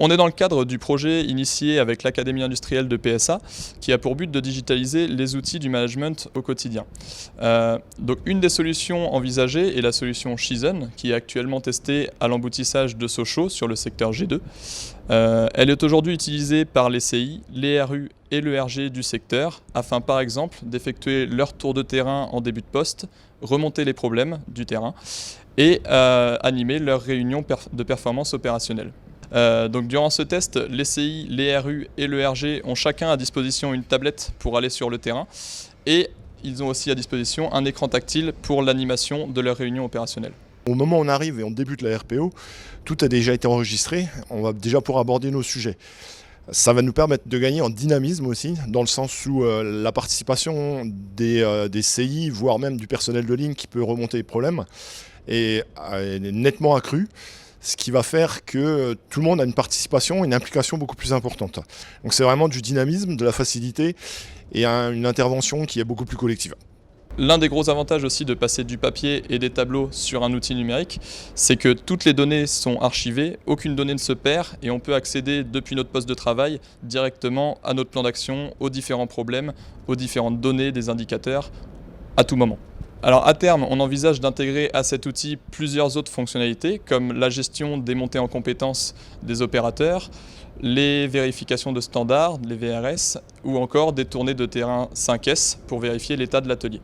On est dans le cadre du projet initié avec l'Académie industrielle de PSA qui a pour but de digitaliser les outils du management au quotidien. Donc une des solutions envisagées est la solution Shizen qui est actuellement testée à l'emboutissage de Sochaux sur le secteur G2. Elle est aujourd'hui utilisée par les CI, les RU et le RG du secteur afin par exemple d'effectuer leur tour de terrain en début de poste, remonter les problèmes du terrain et animer leurs réunions de performance opérationnelle. Donc durant ce test, les CI, les RU et le RG ont chacun à disposition une tablette pour aller sur le terrain et ils ont aussi à disposition un écran tactile pour l'animation de leurs réunions opérationnelles. Au moment où on arrive et on débute la RPO, tout a déjà été enregistré, on va déjà pouvoir aborder nos sujets. Ça va nous permettre de gagner en dynamisme aussi, dans le sens où la participation des CI, voire même du personnel de ligne qui peut remonter les problèmes, est nettement accrue. Ce qui va faire que tout le monde a une participation, une implication beaucoup plus importante. Donc c'est vraiment du dynamisme, de la facilité et une intervention qui est beaucoup plus collective. L'un des gros avantages aussi de passer du papier et des tableaux sur un outil numérique, c'est que toutes les données sont archivées, aucune donnée ne se perd et on peut accéder depuis notre poste de travail directement à notre plan d'action, aux différents problèmes, aux différentes données des indicateurs à tout moment. Alors à terme, on envisage d'intégrer à cet outil plusieurs autres fonctionnalités comme la gestion des montées en compétences des opérateurs, les vérifications de standards, les VRS, ou encore des tournées de terrain 5S pour vérifier l'état de l'atelier.